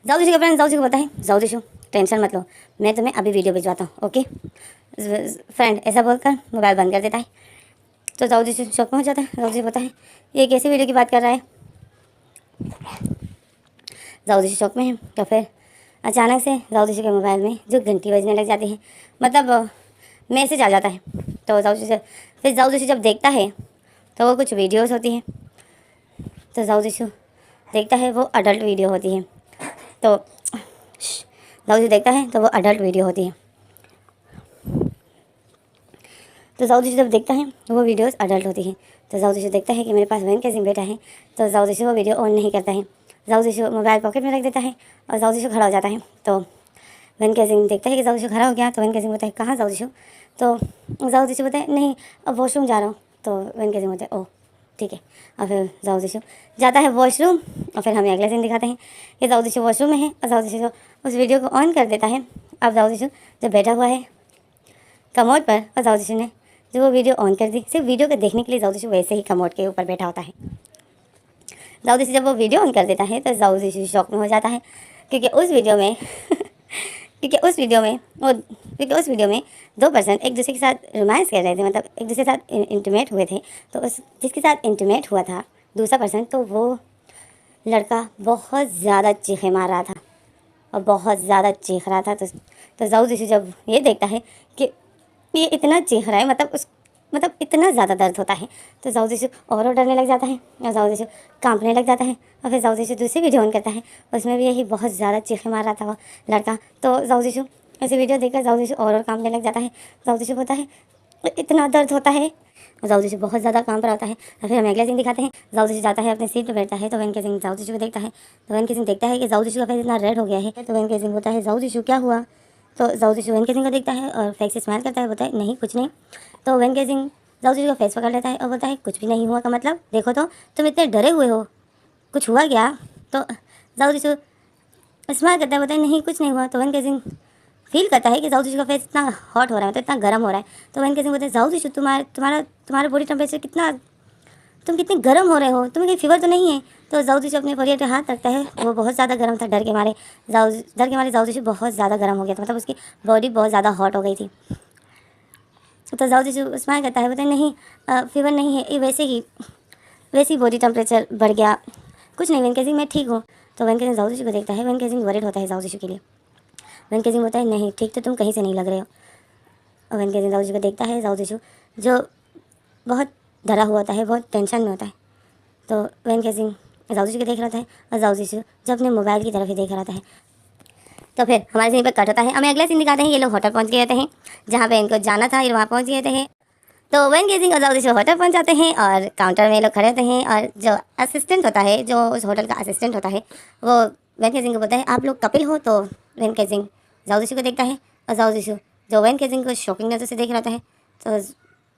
जाओ का फ्रेंड जाओ को पता है, जाओ टेंशन मत लो, मैं तुम्हें अभी वीडियो भिजवाता हूँ। ओके फ्रेंड ऐसा बोलकर मोबाइल बंद कर देता है। तो जाओ शौक में हो जाता है। जाओ पता है ये कैसी वीडियो की बात कर रहा है। जाओ शौक में है। तो फिर अचानक से जाओ के मोबाइल में जो घंटी बजने लग जाती है, मतलब मैसेज आ जाता है। तो फिर जाओ जब देखता है तो वो कुछ वीडियोस होती हैं। तो जाओ देखता है वो अडल्ट वीडियो होती है। तो जाओ देखता है तो वो अडल्ट वीडियो होती है। तो जाओ जब देखता है तो वो वीडियोस अडल्ट होती है। तो जाओ देखता है कि मेरे पास वैन कैसिंग बेटा है। तो जाओ वो वीडियो ऑन नहीं करता है। जाओ मोबाइल पॉकेट में रख देता है और जाओ खड़ा हो जाता है। तो वैन कैसिंग देखता है कि जाओ खड़ा हो गया। तो वैन कैसिंग बोलता है कहाँ जाओ। तो जाओ बोलता है नहीं अब वॉशरूम जा रहा हूँ। तो वैन कैसिंग बोलता है ओह ठीक है। और फिर जाओ जाता है वॉशरूम। और फिर हमें अगला सीन दिखाते हैं कि जाओ वॉशरूम में है और जाओ उस वीडियो को ऑन कर देता है। अब जाओ जब बैठा हुआ है कमोड पर और जाओ ने जो वो वीडियो ऑन कर दी, सिर्फ वीडियो को देखने के लिए जाओ वैसे ही कमोड के ऊपर बैठा होता है। जाओ जब वो वीडियो ऑन कर देता है तो जाओ शौक में हो जाता है, क्योंकि उस वीडियो में क्योंकि उस वीडियो में दो पर्सन एक दूसरे के साथ रोमांस कर रहे थे, मतलब एक दूसरे के साथ इंटीमेट हुए थे। तो उस जिसके साथ इंटीमेट हुआ था दूसरा पर्सन, तो वो लड़का बहुत ज़्यादा चीखे मार रहा था और बहुत ज़्यादा चीख रहा था। तो जाओ जब ये देखता है कि ये इतना चीख रहा है, मतलब इतना ज़्यादा दर्द होता है, तो जाओ और डरने लग जाता है और जाओ कांपने लग जाता है। और फिर जाओ दूसरी वीडियो ऑन करता है, उसमें भी यही बहुत ज़्यादा चीखे मार रहा था वो लड़का। तो जाओ ऐसी वीडियो देखकर जाओ और कांपने लग जाता है। जाओ होता है इतना दर्द होता है, जाओ बहुत ज़्यादा कांप रहा होता है। और फिर हमें अगले दिन दिखाते हैं जाओ जाता है अपने सीट पर बैठता है। तो वैन कैसिंग जाओ को देखता है। तो वैन कैसिंग देखता है कि जाओ का फेस इतना रेड हो गया है। तो वैन कैसिंग होता है जाओ क्या हुआ। तो जाओ वैन कैसिंग को देखता है और फेस से स्माइल करता है, बोलता है नहीं कुछ नहीं। तो वैन कैसिंग जाओ का फेस पकड़ लेता है और बोलता है कुछ भी नहीं हुआ का मतलब, देखो तो तुम इतने डरे हुए हो, कुछ हुआ क्या। तो जाओ स्माइल करता है, बोलता है नहीं कुछ नहीं हुआ। तो वैन कैसिंग फील करता है कि जाओ का फेस इतना हॉट हो रहा है, तो इतना गर्म हो रहा है। तो वैन कैसिंग बोलते हैं जाओ तुम्हारा बॉडी टेम्परेचर कितना, तुम कितने गर्म हो रहे हो, तुम्हें कोई फीवर तो नहीं है। तो जाओ अपने परियर पे हाथ रखता है, वो बहुत ज़्यादा गर्म था, डर के मारे जाओ बहुत ज़्यादा गर्म हो गया था, मतलब उसकी बॉडी बहुत ज़्यादा हॉट हो गई थी। तो जाओ स्माइल करता है, बोलते नहीं फीवर नहीं है, ये वैसे ही बॉडी टेम्परेचर बढ़ गया, कुछ नहीं वैन कैसिंग मैं ठीक हूँ। तो वैन कैसिंग जाओ को देखता है, वैन कैसिंग वरीड होता है जाओ के लिए। वैन कैसिंग होता है नहीं ठीक तो तुम कहीं से नहीं लग रहे हो। और वैन कैसिंग जाओ को देखता है, जाओ जो बहुत डरा हुआ होता है, बहुत टेंशन में होता है। तो वैन कैसिंग जाओ को देख रहा था और जाओ जो अपने मोबाइल की तरफ ही देख रहा था। तो फिर हमारे सीन पर कट होता है, हमें अगला सीन दिखाते हैं। ये लोग होटल पहुंच गए थे जहाँ पे इनको जाना था, ये वहाँ पहुंच गए थे। तो वैन कैसिंग और जाओ होटल पहुंच जाते हैं और काउंटर में ये लोग खड़े होते हैं और जो असिस्टेंट होता है, जो उस होटल का असिस्टेंट होता है, वो वैन कैसिंग को बोलता है आप लोग कपिल हो। तो वैन कैसिंग जाओ को देखता है और जाओ जो वैन कैसिंग को शॉकिंग नज़र से देख रहा है। तो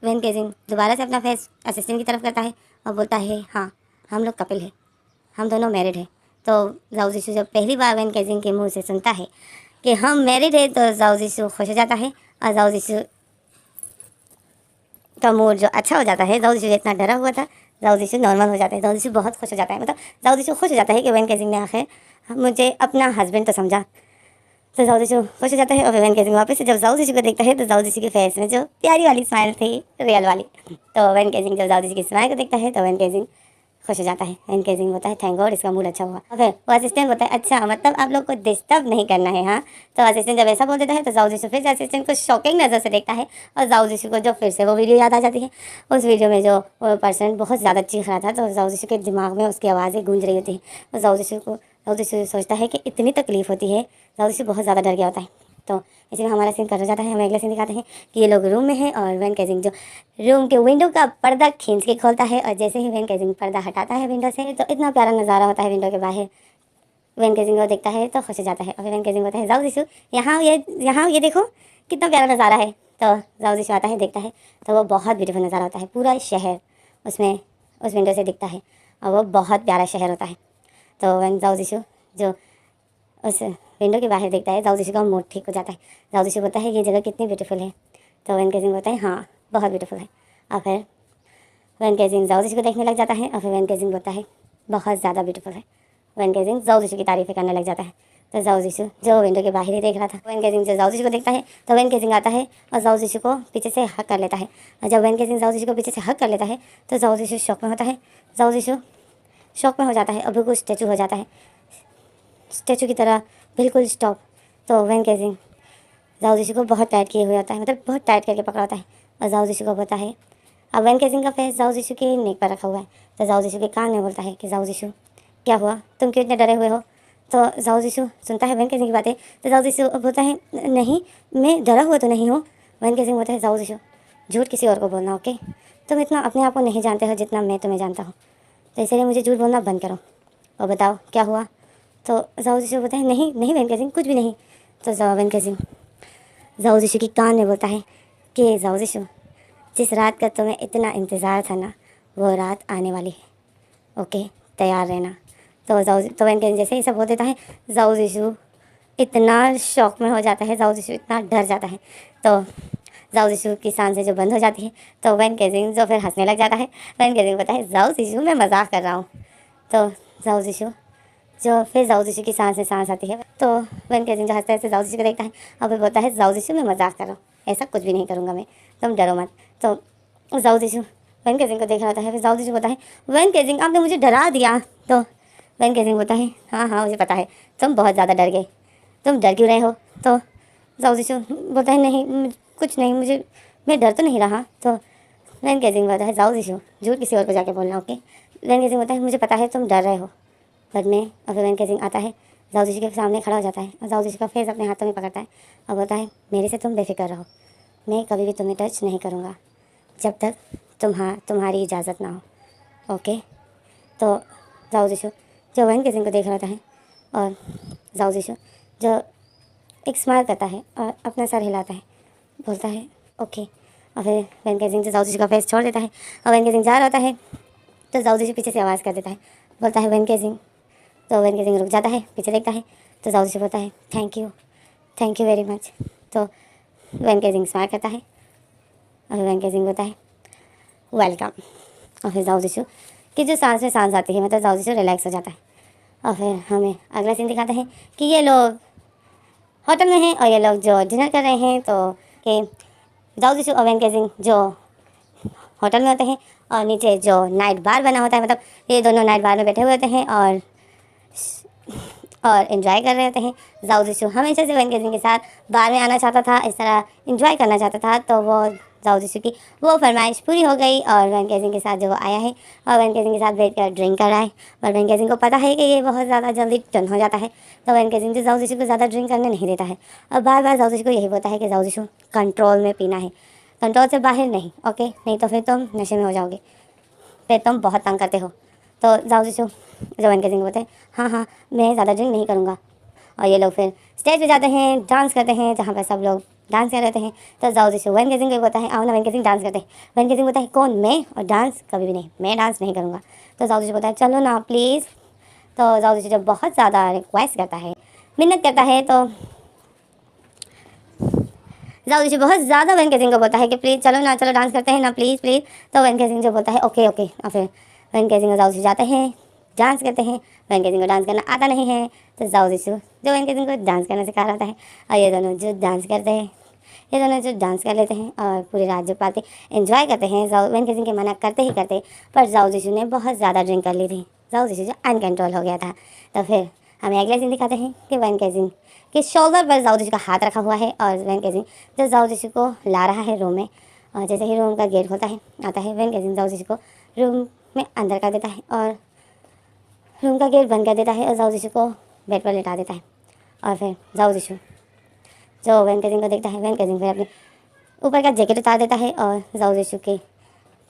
वैन कैसिंग दोबारा से अपना फेस असिस्टेंट की तरफ करता है और बोलता है हाँ हम लोग कपिल हैं, हम दोनों मैरिड हैं। तो जाओ जब पहली बार वैन कैसिंग के मुंह से सुनता है कि हम मैरिड है तो जाओ खुश हो जाता है और जाओ का मूड जो अच्छा हो जाता है। जाओ इतना डरा हुआ था, जाओ नॉर्मल हो जाता है, जाओ बहुत खुश हो जाता है, मतलब जाओ खुश हो जाता है कि वैन कैसिंग ने आखिर मुझे अपना हस्बैंड तो समझा। तो जाओ खुश हो जाता है। और वैन कैसिंग वापस से जब जाओ को देखता है तो जाओ के फेस में जो प्यारी वाली स्माइल थी, रियल वाली, तो वैन कैसिंग जब जाओ की स्माइल को देखता है तो वैन कैसिंग खुश हो जाता है। वैन कैसिंग होता है थैंक गॉड इसका मूड अच्छा हुआ। और फिर वो असिस्टेंट होता है अच्छा मतलब आप लोग को डिस्टर्ब नहीं करना है। हाँ, तो असिस्टेंट जब ऐसा बोल देता है तो जाओ फिर से असिस्टेंट को शॉकिंग नज़र से देखता है और जाओ को जो फिर से वो वीडियो याद आ जाती है। उस वीडियो में जो पर्सन बहुत ज़्यादा चीख रहा था, तो जाओ के दिमाग में उसकी आवाज़ें गूंज रही होती हैं। और जाओ सोचता है कि इतनी तकलीफ होती है, जाओ बहुत ज़्यादा डर गया होता है। तो इसलिए हमारा सीन कट हो जाता है। हमें अगला सीन दिखाते हैं कि ये लोग रूम में हैं और वैन कैसिंग जो रूम के विंडो का पर्दा खींच के खोलता है और जैसे ही वैन कैसिंग पर्दा हटाता है विंडो से, तो इतना प्यारा नज़ारा होता है विंडो के बाहर। वैन कैसिंग को देखता है तो खुश हो जाता है और फिर वैन कैसिंग होता है जाओ यहाँ ये देखो कितना प्यारा नज़ारा है। तो जाओ आता है देखता है तो वो बहुत ब्यूटीफुल नज़ारा होता है, पूरा शहर उसमें उस विंडो से दिखता है और वो बहुत प्यारा शहर होता है। तो वैन जाओ जो उस विंडो के बाहर देखता है, जाओ का मूड ठीक हो जाता है। जाओ बोलता है ये जगह कितनी ब्यूटीफुल है। तो वैन कैसिंग बोलता है हाँ बहुत ब्यूटीफुल है। और फिर वैन कैसिंग जाओ को देखने लग जाता है और फिर वैन कैसिंग बोलता है बहुत ज़्यादा ब्यूटीफुल है। वैन कैसिंग जाओ की तारीफ़ें करने लग जाता है। तो जाओ जिशु जो विंडो के बाहर ही देख रहा था, वैन केजिंग जो जाओ जिशु को देखता है तो वैन केजिंग आता है और जाओ जिशु को पीछे से हक कर लेता है। और जब वैन केजिंग जाओ जिशु को पीछे से हक कर लेता है तो जाओ जिशु शॉक में होता है। जाओ जिशु शॉक में हो जाता है और बिल्कुल स्टैचू हो जाता है, स्टैचू की तरह बिल्कुल स्टॉप। तो वैन केजिंग जाओ जिशु को बहुत टाइट किए हुए होता है, मतलब बहुत टाइट करके पकड़ा होता है और जाओ जिशु को बोलता है, अब वैन केजिंग का फेस जाओ जिशु के नेक पर रखा हुआ है। तो जाओ जिशु के कान में बोलता है कि जाओ जिशु क्या हुआ, तुम क्यों इतने डरे हुए हो। तो जाओ जिशु सुनता है वैन केजिंग की बातें, तो जाओ जिशु बोलता है नहीं मैं डरा हुआ तो नहीं हूँ। वैन केजिंग बोलता है जाओ जिशु झूठ किसी और को बोलना, ओके, तुम इतना अपने आप को नहीं जानते हो जितना मैं तुम्हें जानता हूँ, तो इसलिए मुझे झूठ बोलना बंद करो और बताओ क्या हुआ। तो जाओ जिशु बोलता है नहीं नहीं वैन केजिंग कुछ भी नहीं। तो वैन केजिंग जाओ जिशु की कान में बोलता है कि जाओ जिशु जिस रात का तुम्हें इतना इंतज़ार था ना वो रात आने वाली है, ओके तैयार रहना। तो वैन केजिंग जैसे ही सब हो देता है जाओ जिशु इतना शॉक में हो जाता है, जाओ जिशु इतना डर जाता है। तो जाओ जिशु की सांसें जो बंद हो जाती है तो वैन केजिंग जो फिर हंसने लग जाता है। वैन केजिंग बोलता है जाओ जिशु मैं मजाक कर रहा हूँ। तो जाओ जिशु जो फिर जाओ जिशु की सांस आती है तो वैन केजिंग जो हंसते हंसते जाओ जिशु को देखता है और फिर बोलता है जाओ जिशु मैं मजाक कर रहा हूँ, ऐसा कुछ भी नहीं करूँगा मैं, तुम डरो मत। तो जाओ जिशु वैन केजिंग को देख रहा होता है, फिर जाओ जिशु बोलता है वैन केजिंग आपने मुझे डरा दिया। तो वैन केजिंग बोलता है हाँ हाँ मुझे पता है तुम बहुत ज़्यादा डर गए, तुम डर क्यों रहे हो। तो जाओ जिशु बोलता है नहीं कुछ नहीं मुझे मैं डर तो नहीं रहा। तो वैन केजिंग बोलता है जाओ जिशु झूठ किसी और को जाके बोलना, ओके। वैन केजिंग बोलता है मुझे पता है तुम डर रहे हो बट मैं। और फिर वैन केजिंग आता है जाओ जिशु के सामने खड़ा हो जाता है और जाओ जिशु का फेस अपने हाथों में पकड़ता है और बोलता है मेरे से तुम बेफिक्र रहो, मैं कभी भी तुम्हें टच नहीं करूँगा जब तक तुम्हारी इजाज़त ना हो, ओके। तो जाओ जिशु जो वैन केजिंग को देख रहा होता है और जाओ जिशु जो एक स्माइल करता है और अपना सर हिलाता है, बोलता है ओके। और फिर वैन केजिंग जो जाओ जिशु का फेस छोड़ देता है और वैन केजिंग जा रहा होता है तो जाओ जिशु पीछे से आवाज़ कर देता है, बोलता है वैन केजिंग। तो वैन केजिंग रुक जाता है, पीछे देखता है तो जाओ जिशु बोलता है थैंक यू वेरी मच। तो वैन केजिंग स्माइल करता है और वैन केजिंग बोलता है वेलकम। और फिर जाओ जिशु कि जो सांस में सांस आती है, मतलब जाओ जिशु रिलैक्स हो जाता है। और फिर हमें अगला सीन दिखाते हैं कि ये लोग होटल में हैं और ये लोग जो डिनर कर रहे हैं। तो कि जाओ जिशु और वैन केजिंग जो होटल में होते हैं और नीचे जो नाइट बार बना होता है, मतलब ये दोनों नाइट बार में बैठे हुए होते हैं और एंजॉय कर रहे होते हैं। जाओ जिशु हमेशा से वैन केजिंग के साथ बार में आना चाहता था, इस तरह एंजॉय करना चाहता था। तो वो जाओ जिशु की वो फरमाइश पूरी हो गई और वैन केजिंग के साथ जो वो आया है और वैन केजिंग के साथ बैठ कर ड्रिंक कर रहा है। और वैन केजिंग को पता है कि ये बहुत ज़्यादा जल्दी टर्न हो जाता है, तो वैन केजिंग जो जाओ जिशु को ज़्यादा ड्रिंक करने नहीं देता है और बार बार जाओ जिशु को यही बोलता है कि जाओ जिशु कंट्रोल में पीना है, कंट्रोल से बाहर नहीं, ओके, नहीं तो फिर तुम नशे में हो जाओगे, फिर तुम बहुत तंग करते हो। तो जाओ जिशु जो वैन केजिंग बोलते हैं हाँ हाँ मैं ज़्यादा ड्रिंक नहीं करूँगा। और ये लोग फिर स्टेज पे जाते हैं, डांस करते हैं जहाँ पर सब लोग डांस कर रहे हैं। तो जाओ जिशु वैन केजिंग को बोलता है आओ ना वैन केजिंग डांस करते हैं। वैन केजिंग बोलता है कौन, मैं, और डांस कभी भी नहीं, मैं डांस नहीं करूँगा। तो जाओ जिशु बोलता है चलो ना प्लीज़। तो जाओ जिशु जब बहुत ज़्यादा रिक्वेस्ट करता है, मिन्नत करता है, तो जाओ जिशु बहुत ज़्यादा वैन केजिंग को बोलता है कि प्लीज़ चलो ना, चलो डांस करते हैं ना, प्लीज़ प्लीज़। तो वैन केजिंग जो बोलता है ओके ओके। और फिर वैन केजिंग और जाओ जिशु जाते हैं, डांस करते हैं। वैन केजिंग को डांस करना आता नहीं है तो जाओ जिशु जो वैन केजिंग को डांस करना सिखा रहा है और ये दोनों जो डांस करते हैं, ये दोनों जो डांस कर लेते हैं और पूरी रात जो पार्टी एंजॉय करते हैं। जाओ वैन केजिंग के मना करते ही करते पर जाओ जिशु ने बहुत ज़्यादा ड्रिंक कर ली थी, जाओ जिशु जो अनकंट्रोल हो गया था। तो फिर हमें अगले सीन दिखाते हैं कि वैन केजिंग के शोल्डर पर जाओ जिशु का हाथ रखा हुआ है और वैन केजिंग जो जाओ जिशु को ला रहा है रूम में। और जैसे ही रूम का गेट खोलता है आता है, वैन केजिंग जाओ जिशु को रूम में अंदर कर देता है और रूम का गेट बंद कर देता है और जाओ जिशु को बेड पर लेटा देता है। और फिर जाओ जिशु जो वैन केजिंग को देखता है, वैन केजिंग फिर अपने ऊपर का जैकेट उतार देता है और जाओ जिशु के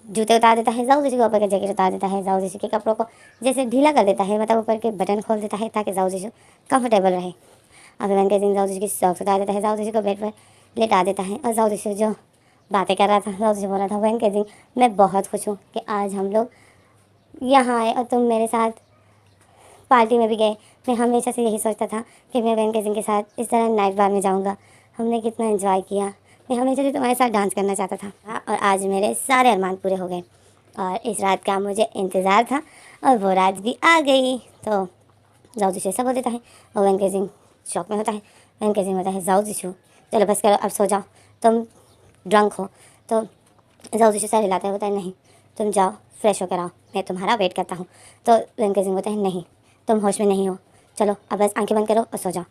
जूते उतार देता है, जाओ जिशु के ऊपर का जैकेट उतार देता है, जाओ जिशु के कपड़ों को जैसे ढीला कर देता है, मतलब ऊपर के बटन खोल देता है ताकि जाओ जिशु कंफर्टेबल रहे। और फिर वैन केजिंग जाओ जिशु की सॉक्स उतार देता है, जाओ जिशु को बेड पर लेटा देता है और जाओ जिशु जो बातें कर रहा था, जाओ जिशु बोल रहा था वैन केजिंग मैं बहुत खुश हूँ कि आज हम लोग यहाँ आए और तुम मेरे साथ पार्टी में भी गए। मैं हमेशा से यही सोचता था कि मैं वैन केजिंग के साथ इस तरह नाइट बार में जाऊँगा, हमने कितना एंजॉय किया, मैं हमेशा से तुम्हारे साथ डांस करना चाहता था और आज मेरे सारे अरमान पूरे हो गए और इस रात का मुझे इंतज़ार था और वो रात भी आ गई। तो जाओ जिशु ऐसा बोल देता है और वैन केजिंग शौक में होता है। वैन केजिंग होता है जाओ जिशु चलो बस करो अब सो जाओ, तुम ड्रंक हो। तो जाओ जिशु सर हिलाता है, होता है नहीं तुम जाओ फ्रेश होकर आओ, मैं तुम्हारा वेट करता हूँ। तो वैन केजिंग होता है नहीं तुम होश में नहीं हो, चलो अब बस आंखें बंद करो और सो जाओ।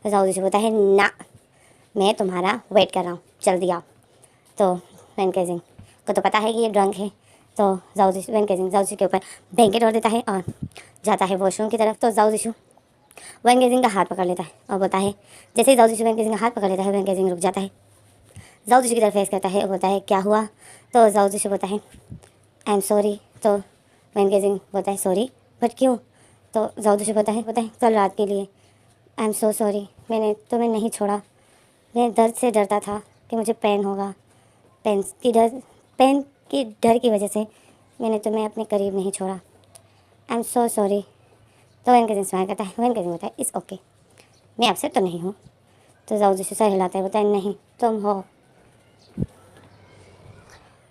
तो जाओ जिशु होता है ना मैं तुम्हारा वेट कर रहा हूँ जल्दी आओ। तो वैन केजिंग को तो पता है कि ये ड्रंक है, तो जाओ जिशु वैन केजिंग जाओ जिशु के ऊपर ब्लैंकेट ओढ़ देता है और जाता है वॉशरूम की तरफ। तो जाओ जिशु वैन केजिंग का हाथ पकड़ लेता है और बोलता है, जैसे ही जाओ जिशु वैन केजिंग का हाथ पकड़ लेता है वैन केजिंग रुक जाता है। जाओ जिशु की तरफ फेस करता है और बोलता है क्या हुआ। तो जाओ जिशु बोलता है आई एम सॉरी। तो वैन केजिंग बोलता है सॉरी बट क्यों। तो जाओ जिशु बोलता है कल रात के लिए आई एम सो सॉरी, मैंने तुम्हें नहीं छोड़ा, मैं दर्द से डरता था कि मुझे पेन होगा, पेन की डर की वजह से मैंने तुम्हें अपने करीब नहीं छोड़ा, आई एम सो सॉरी। तो वैन केजिंग स्माइल करता है, वैन केजिंग होता है इट्स ओके मैं अपसेट तो नहीं हूँ। तो जाओ जिशु सर हिलाता है, बोलता है नहीं तुम हो।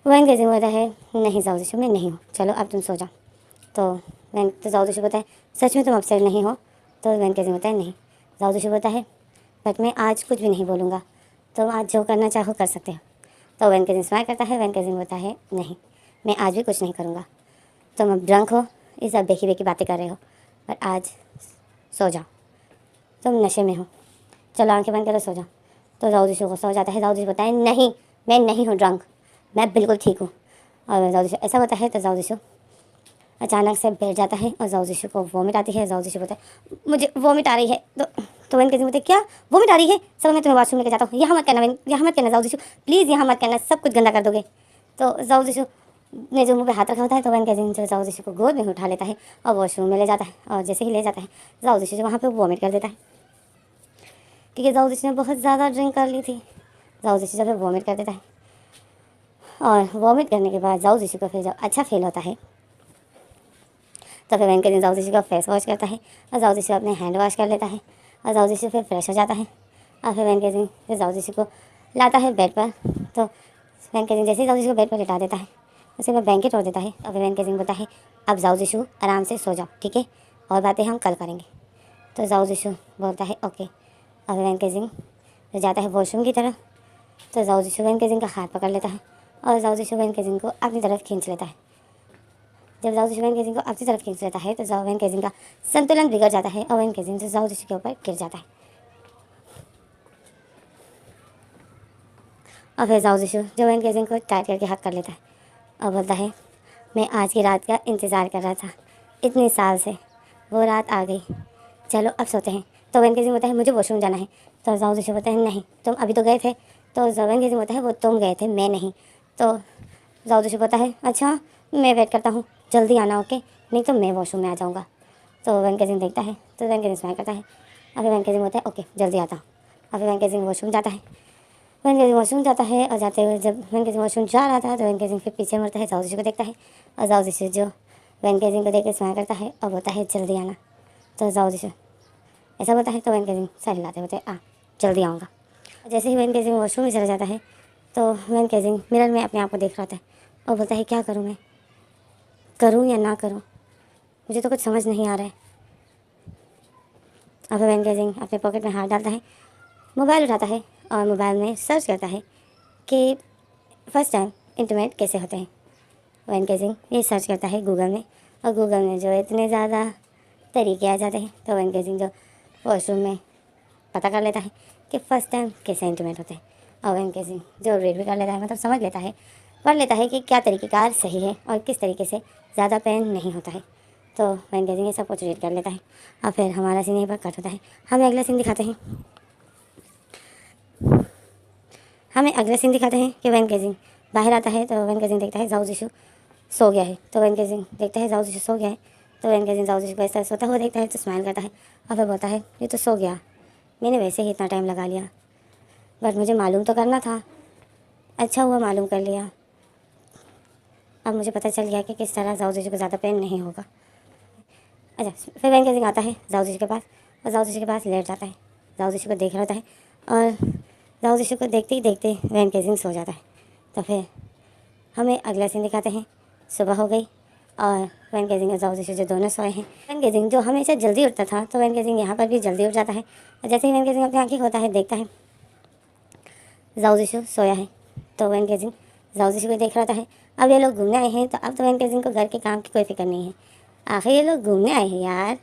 वैन केजिंग होता है नहीं जाओ जिशु मैं नहीं हूँ, चलो अब तुम सो जाओ। तो जाओ जिशु बोलता है सच में तुम अपसेट नहीं हो। तो वैन केजिंग होता है नहीं। जाओ जिशु बोलता है बट मैं आज कुछ भी नहीं बोलूँगा, तुम आज जो करना चाहो कर सकते हो। तो वैन केजिंग स्माइल करता है, वैन केजिंग बोलता है नहीं मैं आज भी कुछ नहीं करूँगा, तुम अब ड्रंक हो, ये सब बेकी बेकी बातें कर रहे हो, बट आज सो जाओ, तुम नशे में हो, चलो आंखें बंद करो सो जाओ। तो जाओ जिशु को सो जाता है। जाओ जिशु बताए नहीं मैं नहीं हूँ ड्रंक, मैं बिल्कुल ठीक हूँ। और जाओ जिशु ऐसा होता है तो जाओ जिशु अचानक से बैठ जाता है और जाओ जिशु को वॉमिट आती है। जाओ जिशु बोलता है मुझे वॉमिट आ रही है। तो वैन केजिंग बोलते क्या वॉमिट आ रही है, सब मैं तुम्हें वॉशरूम लेके जाता हूँ, यहाँ मत करना यहाँ मत करना जाओ जिशु प्लीज़ यहाँ मत करना, सब कुछ गंदा कर दोगे। तो जाओ जिशु ने जो मुँह पे हाथ रखा होता है तो वैन केजिंग जो जाओ जिशु को गोद में उठा लेता है और वॉशरूम में ले जाता है। और जैसे ही ले जाता है जाओ जिशु जो वहाँ पर वॉमिट कर देता है, क्योंकि जाओ जिशु ने बहुत ज़्यादा ड्रिंक कर ली थी। जाओ जिशु जब वॉमिट कर देता है और वॉमिट करने के बाद जाओ जिशु को फिर जब अच्छा फील होता है तो फिर वैन केजिंग जाओ जिशु का फेस वॉश करता है और जाओ जिशु अपने हैंड वॉश कर लेता है और जाओ जिशु फिर फ्रेश हो जाता है। और फिर वैन केजिंग फिर जाओ जिशु को लाता है बेड पर। तो वैन केजिंग जैसे ही जाओ जिशु को बेड पर लिटा देता है उसे वह ब्लैंकेट ओढ़ देता है और फिर वैन केजिंग बोलता है अब जाओ जिशु आराम से सो जाओ ठीक है, और बातें हम कल करेंगे। तो जाओ जिशु बोलता है ओके। और वैन केजिंग जाता है वॉशरूम की तरफ। तो जाओ जिशु वैन केजिंग का हाथ पकड़ लेता है और जाओ जिशु वैन केजिंग को अपनी तरफ खींच लेता है। जब जाओ जिशु वैन केजिंग को अपनी तरफ खींच लेता है तो जाओ वैन केजिंग का संतुलन बिगड़ जाता है और वैन केजिंग से जाओ जिशु के ऊपर गिर जाता है। और फिर जाओ जिशु जो वैन केजिंग को टाइट करके हक कर लेता है और बोलता है मैं आज की रात का इंतज़ार कर रहा था इतने साल से, वो रात आ गई, चलो अब सोते हैं। तो वैन केजिंग बोलता है मुझे वॉशरूम जाना है। तो जाओ जिशु बोलता है नहीं तुम अभी तो गए थे। तो वैन केजिंग बोलता है वो तुम गए थे मैं नहीं। तो जाओ जिशु बोलता है अच्छा मैं वेट करता हूँ जल्दी आना ओके, नहीं तो मैं वॉशरूम में आ जाऊँगा। तो वैन केजिंग देखता है तो वैन केजिंग स्माइल करता है और फिर वैन केजिंग बोलता है ओके जल्दी आता हूँ। और फिर वैन केजिंग वॉशरूम जाता है। वैन केजिंग वॉशरूम जाता है और जाते हुए जब वैन केजिंग वॉशरूम जा रहा था तो वैन केजिंग फिर पीछे मुड़ता है, जाओ जिशु को देखता है और जाओ जिशु जो वैन केजिंग को देख के स्माइल करता है और बोलता है जल्दी आना। तो जाओ जिशु ऐसा बोलता है तो वैन केजिंग सर हिलाते होते आ जल्दी आऊँगा। जैसे ही वैन केजिंग वॉशरूम में चला जाता है तो वैन केजिंग मिरर में अपने आप को देख रहा था और बोलता है क्या करूँ मैं, करूँ या ना करूँ, मुझे तो कुछ समझ नहीं आ रहा है। और फिर वैन केजिंग अपने पॉकेट में हाथ डालता है, मोबाइल उठाता है और मोबाइल में सर्च करता है कि फर्स्ट टाइम इंटीमेट कैसे होते हैं। वैन केजिंग ये सर्च करता है गूगल में और गूगल में जो इतने ज़्यादा तरीके आ जाते हैं तो वैन केजिंग जो वॉशरूम में पता कर लेता है कि फ़र्स्ट टाइम कैसे इंटीमेट होते हैं। और वैन केजिंग जो रीड भी कर लेता है, मतलब समझ लेता है, पढ़ लेता है कि क्या तरीक़ेकार सही है और किस तरीके से ज़्यादा पेन नहीं होता है। तो वैन केजिंग ये सब कुछ रीड कर लेता है और फिर हमारा सीन यहीं पर कट होता है। हमें अगला सीन दिखाते हैं कि वैन केजिंग बाहर आता है। तो वैन केजिंग देखता है जाओ जिशु सो गया है। तो वैन केजिंग देखता है जाओ जिशु सो गया है। तो वैन केजिंग जाओ जिशु को ऐसा सोता हुआ देखता है तो स्माइल करता है और फिर बोलता है ये तो सो गया, मैंने वैसे ही इतना टाइम लगा लिया, बट मुझे मालूम तो करना था, अच्छा हुआ मालूम कर लिया, अब मुझे पता चल गया कि किस तरह जाओ जिशु को ज़्यादा पेन नहीं होगा। अच्छा फिर वैन केजिंग आता है जाओ जिशु के पास और जाओ जिशु के पास लेट जाता है, जाओ जिशु को देख रहा होता है और जाओ जिशु को देखते ही देखते वैन केजिंग सो जाता है। तो फिर हमें अगला सीन दिखाते हैं, सुबह हो गई और वैन गेजिंग और जाओ जिशु जो दोनों सोए हैं। वैन गेजिंग जो हमेशा जल्दी उठता था, तो वैन गेजिंग यहाँ पर भी जल्दी उठ जाता है। और जैसे ही वैन गेजिंग अपनी आँखें खोलता है, देखता है जाओ जिशु सोया है, तो वैन गेजिंग जाओ जिशु को देख रहा है। अब ये लोग घूमने आए हैं, तो अब तो वैन गेजिंग को घर के काम की कोई फिक्र नहीं है। आखिर ये लोग घूमने आए हैं यार,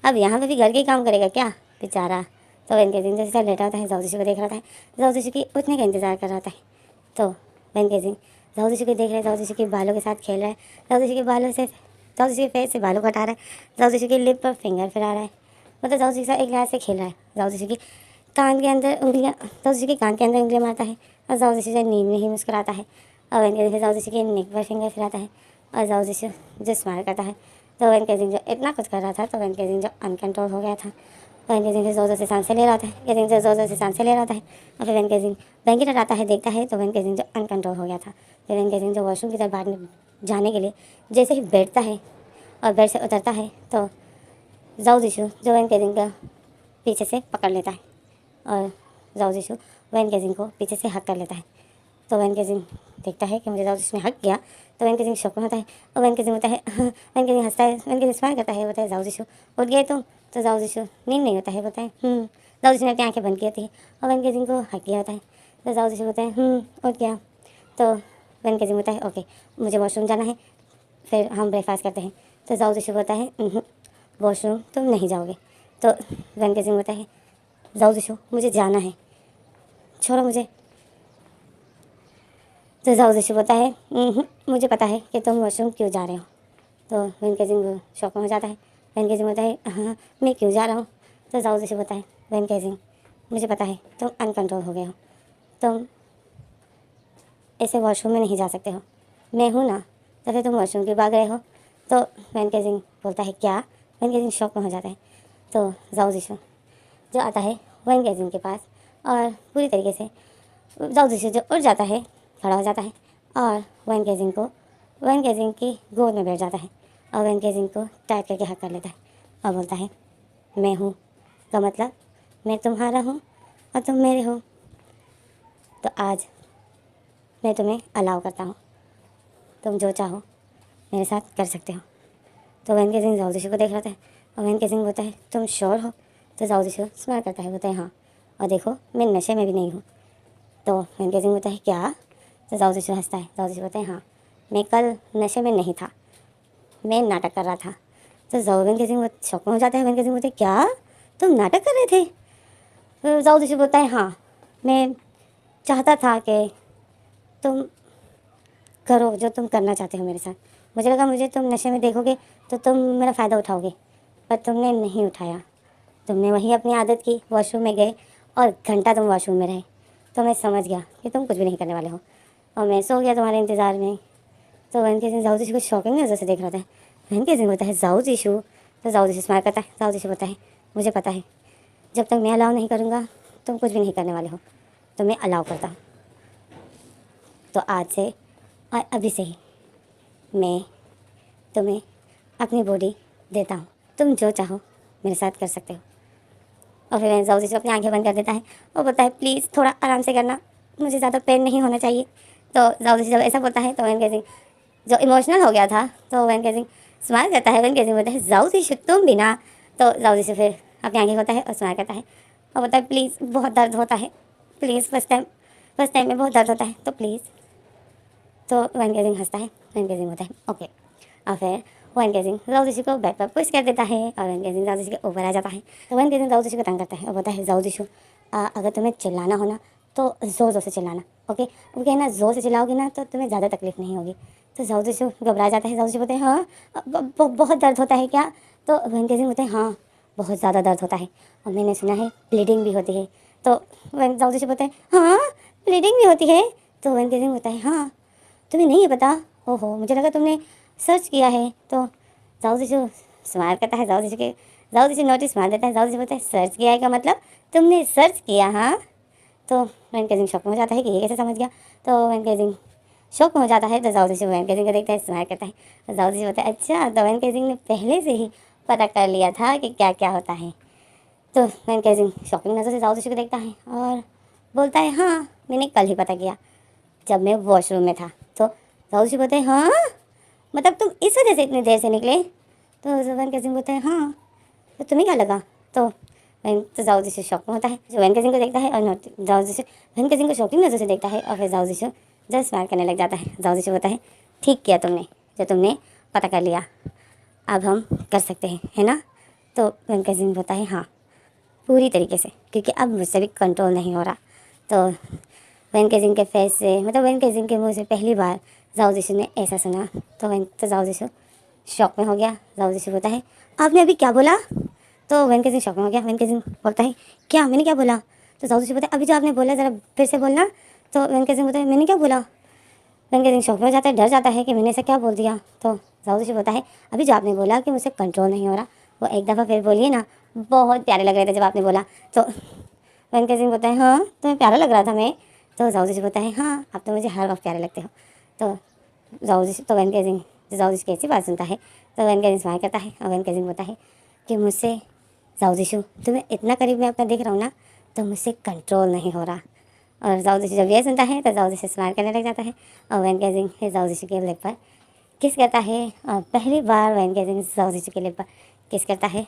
अब यहाँ पे भी घर के ही काम करेगा क्या बेचारा। तो वैन गेजिंग जैसे लेटा होता है, जाओ जिशु को देख रहा है। जाओ जिशु की उठने का इंतज़ार कर रहा है। तो वैन गेजिंग जाओ जिशु को देख रहा है, जाओ जिशु के बालों के साथ खेल रहा है, जाओ जिशु के बालों से, जाओ जिशु के फेस से बालों को हटा रहा है, जाओ जिशु के लिप पर फिंगर फिरा रहा है, मतलब जाओ जिशु के साथ एक लाइन से खेल रहा है। जाओ जिशु की कान के अंदर उंगलियाँ, जाओ जिशु के कान के अंदर उंगलियाँ मारता है, और जाओ जिशु से नींद में ही मुस्कुराता है। और वैन गेजिंग जाओ जिशु के नेक पर फिंगर फिराता है, और जाओ जिशु जो स्माइल करता है। तो वैन गेजिंग जो इतना कुछ कर रहा था, तो वैन गेजिंग जो अनकंट्रोल हो गया था। वैन गेजिंग ज़ोर ज़ोर से सांसें ले रहा था, गेजिंग जो ज़ोर ज़ोर से सांसें ले रहा था। और फिर वैन गेजिंग ब्लैंकेट हटाता है, देखता है तो वैन गेजिंग जो अनकंट्रोल हो गया था। फिर वैन गेजिंग जो वॉशरूम की तरफ बाहर जाने के लिए जैसे ही बैठता है और बेड से उतरता है, तो जाओ जिशु जो वैन गेजिंग का पीछे से पकड़ लेता है, और जाओ जिशु वैन गेजिंग को पीछे से हक कर लेता है। तो वैन गेजिंग देखता है कि मुझे जाओ जिशु ने हक किया, तो वैन गेजिंग शौक में होता है, और वैन गेजिंग होता है वैन गेजिंग हंसता है, वैन गेजिंग स्माइल करता है, होता है जाओ जिशु उठ गए तुम। तो जाओ जिशु नींद नहीं होता है, होता है जाओ जिशु ने अपनी आँखें बंद की होती है, और वैन गेजिंग को हक किया होता है। तो जाओ जिशु होता है उठ गया। तो वैन गेजिंग होता है ओके मुझे वॉशरूम जाना है, फिर हम ब्रेकफास्ट करते हैं। तो जाओ जिशु होता है वॉशरूम तुम नहीं जाओगे। तो वैन गेजिंग होता है जाओ जिशु मुझे जाना है, छोड़ो मुझे। तो जाओ जिशु होता है मुझे पता है कि तुम वॉशरूम क्यों जा रहे हो। तो वैन गेजिंग शौक में हो जाता है। वैन गेजिंग होता है हाँ मैं क्यों जा रहा हूँ। तो जाओ जिशु होता है वैन गेजिंग मुझे पता है तुम अनकंट्रोल हो गए हो, तुम ऐसे वॉशरूम में नहीं जा सकते हो, मैं हूँ ना, तो फिर तुम वॉशरूम क्यों भाग रहे हो। तो वैन गेजिंग बोलता है क्या। वैन गेजिंग शौक में हो जाता है। तो जाओ जिशु जो आता है वैन गेजिंग के पास, और पूरी तरीके से जाओ जिशु जो उठ जाता है, खड़ा हो जाता है, और वैन गेजिंग की गोद में बैठ जाता है, और वैन गेजिंग को टाइट करके हक कर लेता है, और बोलता है मैं हूँ का मतलब मैं तुम्हारा हूँ और तुम मेरे हो, तो आज मैं तुम्हें अलाउ करता हूँ, तुम जो चाहो मेरे साथ कर सकते हो। तो वैन गेजिंग जाओ जिशु को देख रहा है, और वैन गेजिंग बोलता है तुम श्योर हो। तो जाओ जिशु स्माइल करता है, बोलता है हाँ, और देखो मैं नशे में भी नहीं हूँ। तो वैन गेजिंग बोलता है क्या। तो जाओ जिशु हंसता है, जाओ जिशु बोलता है हाँ मैं कल नशे में नहीं था, मैं नाटक कर रहा था। तो जाओ वैन गेजिंग शौक में हो जाता है। वैन गेजिंग बोलते हैं क्या तुम नाटक कर रहे थे। तो जाओ जिशु बोलता है हाँ मैं चाहता था कि तुम करो जो तुम करना चाहते हो मेरे साथ, मुझे लगा मुझे तुम नशे में देखोगे तो तुम मेरा फ़ायदा उठाओगे, पर तुमने नहीं उठाया, तुमने वही अपनी आदत की, वॉशरूम में गए और घंटा तुम वॉशरूम में रहे। तो मैं समझ गया कि तुम कुछ भी नहीं करने वाले हो, और मैं सो गया तुम्हारे इंतज़ार में। तो वैन गेजिंग जाओ जिशु को शॉकिंग नज़र से देख रहा था। वैन गेजिंग होता है जाओ जिशु। तो जाओ जिशु स्माइल करता है, जाओ जिशु होता है मुझे पता है जब तक मैं अलाउ नहीं करूँगा तुम कुछ भी नहीं करने वाले हो, तो मैं अलाउ करता हूँ। तो आज से और अभी से ही मैं तुम्हें अपनी बॉडी देता हूँ, तुम जो चाहो मेरे साथ कर सकते हो। और फिर मैं जाओ जिशु अपनी आंखें बंद कर देता है और बोलता है प्लीज़ थोड़ा आराम से करना, मुझे ज़्यादा पेन नहीं होना चाहिए। तो जाओ जिशु जब ऐसा बोलता है तो वैन गेजिंग जो इमोशनल हो गया था, तो वैन गेजिंग स्माइल करता है। वैन गेजिंग बोलता है जाओ जिशु तुम भी ना। तो जाओ जिशु फिर अपनी आंखें खोलता है और स्माइल करता है और बोलता है प्लीज़ बहुत दर्द होता है, प्लीज़ फर्स्ट टाइम में बहुत दर्द होता है, तो प्लीज़। तो वैन गेजिंग हंसता है, वैन गेजिंग होता है ओके। और फिर वैन गेजिंग जाओ जिशु को बेड पर पुश कर देता है, और वैन गेजिंग जाओ जिशु के ऊपर आ जाता है। तो वैन गेजिंग जाओ जिशु को तंग करता है और बोलता है जाओ जिशु अगर तुम्हें चिल्लाना हो ना तो ज़ोर ज़ोर से चिल्लाना, ओके। वो कहना ज़ोर से चिल्लाओगी ना तो तुम्हें ज़्यादा तकलीफ नहीं होगी। तो जाओ जिशु घबरा जाता है। जाओ जिशु बोलते हैं हाँ बहुत दर्द होता है क्या। तो वैन गेजिंग बोलते हैं हाँ बहुत ज़्यादा दर्द होता है, और मैंने सुना है ब्लीडिंग भी होती है। तो वैन जाओ जिशु बोलते हैं हाँ ब्लीडिंग भी होती है। तो वैन गेजिंग होता है हाँ तुम्हें नहीं है पता, ओहो मुझे लगा तुमने सर्च किया है। तो जाओ जिशु स्माइल करता है, जाओ जिशु नोटिस मार देता है। जाओ जिशु बोलता है सर्च किया है का मतलब तुमने सर्च किया हाँ। तो वैन गेजिंग शॉक में हो जाता है कि ये कैसे समझ गया। तो वैन गेजिंग शॉक में हो जाता है। तो जाओ जिशु वैन गेजिंग को देखता है, स्माइल करता है। तो जाओ जिशु बोलता है अच्छा तो वैन गेजिंग ने पहले से ही पता कर लिया था कि क्या क्या होता है। तो वैन गेजिंग शॉकिंग नज़र से जाओ जिशु को देखता है और बोलता है हाँ मैंने कल ही पता किया जब मैं वॉशरूम में था। तो जाओ जिशु बोलते हैं हाँ मतलब तुम इस वजह से इतनी देर से निकले? तो वैन के सिंह बोलता है हाँ, तो तुम्हें क्या लगा? तो जाओ जिशु शौक में होता है, जो वैन के सिंह को देखता है और जाओ जिशु वैन के सिंह को शौकीन नज़र से देखता है और फिर जाओ जिशु जस्ट स्माइल करने लग जाता है। जाओ जिशु होता है ठीक किया तुमने, जो तुमने पता कर लिया, अब हम कर सकते हैं, है ना? तो वैन के सिंह होता है हाँ, पूरी तरीके से, क्योंकि अब मुझसे भी कंट्रोल नहीं हो रहा। तो वैन के जिंग के फेस से, मतलब वैन के जिंग के मुंह से पहली बार जाओ जिशु ने ऐसा सुना तो जाओ जिशु शॉक में हो गया। जाओ जिशु बोलता है आपने अभी क्या बोला? तो वैन के जिंग शॉक में हो गया। वैन के जिंग बोलता है क्या, मैंने क्या बोला? तो जाओ जिशु बोलता है अभी जो आपने बोला ज़रा फिर से बोलना। तो वैन के जिंग बोलता है मैंने क्या बोला? वैन के जिंग शॉक में हो जाता है, डर जाता है कि मैंने ऐसा क्या बोल दिया। तो जाओ जिशु बोलता है अभी जो आपने बोला कि मुझसे कंट्रोल नहीं हो रहा, वो एक दफ़ा फिर बोलिए ना, बहुत प्यारे लग रहे थे जब आपने बोला। तो वैन के सिंह बोलता है हाँ, तुम्हें प्यारा लग रहा था मैं? तो जाओ जिशु बोलता है हाँ, अब तो मुझे हर वक्त प्यारे लगते हो। तो जाओ जिशु तो वैन के सिंह जाओ जिशु की ऐसी बात सुनता है तो वैन के सिंह स्माइल करता है और वैन के सिंह बोलता है कि मुझसे जाओ जिशु तुम्हें इतना करीब मैं अपना देख रहा हूँ ना, तो मुझसे कंट्रोल नहीं हो रहा। और जाओ जिशु जब ये सुनता है तो जाओ जिशु स्माइल करने लग जाता है और वैन के सिंह जाओ जिशु के लिप पर किस करता है। और पहली बार वैन के सिंह जाओ जिशु के लिप पर किस करता है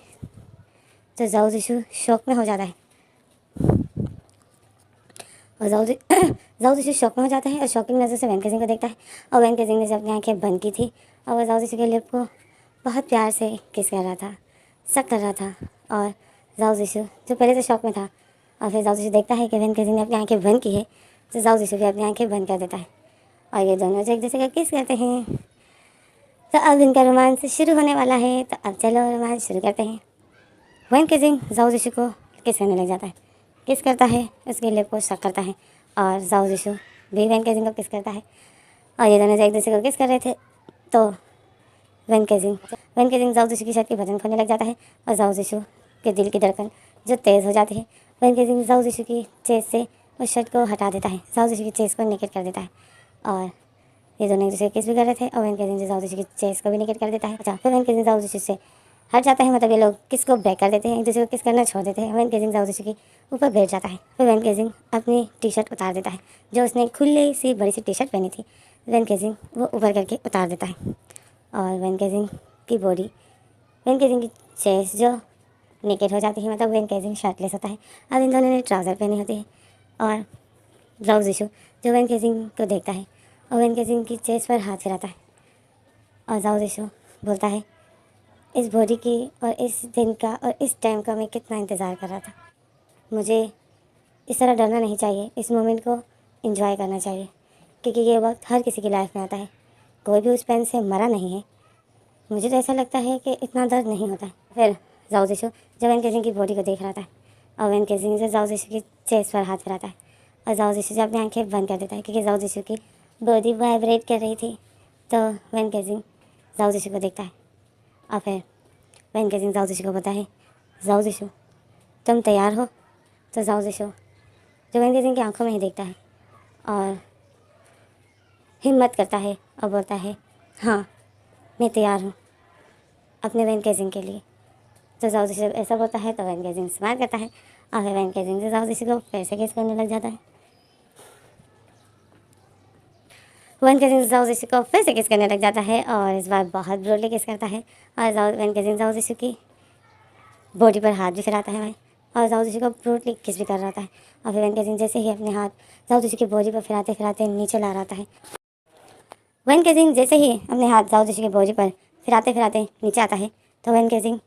तो जाओ जिशु शौक में हो जाता है और जाओ जिशु शौक में हो जाता है और शॉकिंग नज़र से वैन के सिंह को देखता है। और वैन के सिंह ने जब अपनी आँखें बंद की थी और वह जाओ जिशु के लिप को बहुत प्यार से किस कर रहा था, सक कर रहा था। और जाओ जिशु जो पहले से शौक में था और फिर जाओ जिशु देखता है कि वैन के सिंह ने अपनी आँखें बंद की है, तो जाओ जिशु भी अपनी आँखें बंद कर देता है और ये दोनों जो एक दूसरे का किस करते हैं। तो अब इनका रोमांस शुरू होने वाला है, तो अब चलो रोमांस शुरू करते हैं। वैन के सिंह जाओ जिशु को किस करने लग जाता है, किस करता है, उसके लिप को शक करता है और जाओ जिशु भी वैन के सिंह को किस करता है और ये दोनों एक दूसरे को किस कर रहे थे। तो वैन के सिंह जाओ जिशु की शर्ट की बटन खोलने लग जाता है और जाओ जिशु के दिल की धड़कन जो तेज़ हो जाती है। वैन के सिंह जाओ जिशु की चेस्ट से उस शर्ट को हटा देता है, जाओ जिशु की चेस्ट को निकट कर देता है और ये दोनों एक दूसरे किस भी कर रहे थे और वैन के सिंह जाओ जिशु की चेस्ट को भी निकट कर देता है। अच्छा, फिर वैन के सिंह जाओ जिशु से हट जाता है, मतलब ये लोग किस को ब्रेक कर देते हैं, एक दूसरे को किस करना छोड़ देते हैं। वैन के सिंह जाओ जिशु के ऊपर बैठ जाता है। फिर वैन के सिंह अपनी टी शर्ट उतार देता है, जो उसने खुली सी बड़ी सी टी शर्ट पहनी थी, वैन के सिंह वो ऊपर करके उतार देता है और वैन के सिंह की बॉडी, वैन के सिंह की चेस्ट जो नेकेड हो जाती है, मतलब वैन के सिंह शर्टलेस होता है। अब इन दोनों ने ट्राउज़र पहनी होती है और जाओ जिशु जो वैन के सिंह को देखता है और वैन के सिंह की चेस्ट पर हाथ फिराता है और जाओ जिशु बोलता है इस बॉडी की और इस दिन का और इस टाइम का मैं कितना इंतज़ार कर रहा था। मुझे इस तरह डरना नहीं चाहिए, इस मोमेंट को एंजॉय करना चाहिए, क्योंकि ये वक्त हर किसी की लाइफ में आता है, कोई भी उस पेन से मरा नहीं है। मुझे तो ऐसा लगता है कि इतना दर्द नहीं होता है। फिर जाओ जिशु जब वैन के सिंह की बॉडी को देख रहा था और वैन के सिंह से जाओ जिशु की चेस्ट पर हाथ फिराता है और जाओ जिशु से अपनी आँखें बंद कर देता है, क्योंकि जाओ जिशु की बॉडी वाइब्रेट कर रही थी। तो वैन के सिंह जाओ जिशु को देखता है और फिर वैन के सिंह जाओ जिशु को बोलता है जाओ जिशु तुम तैयार हो? तो जाओ जिशु जो वैन के सिंह की आंखों में ही देखता है और हिम्मत करता है और बोलता है हाँ मैं तैयार हूँ अपने वैन के सिंह के लिए। तो जाओ जिशु ऐसा बोलता है तो वैन के सिंह स्माइल करता है और फिर वैन के सिंह से जाओ जिशु को फिर से किस करने लग जाता है। वैन के सिंह जाओ जिशु को फिर से किस करने लग जाता है और इस बार बहुत ब्रूटली किस करता है और वैन के सिंह जाओ जिशु की बॉडी पर हाथ भी फिराता है भाई और जाओ जिशु को ब्रूटली किस भी कर रहा है। और फिर वैन के सिंह जैसे ही अपने हाथ जाओ जिशु की बॉडी पर फिराते फिराते नीचे ला रहा है। वैन के सिंह जैसे ही अपने हाथ जाओ जिशु की बॉडी पर फिराते फिराते नीचे आता है तो वैन के सिंह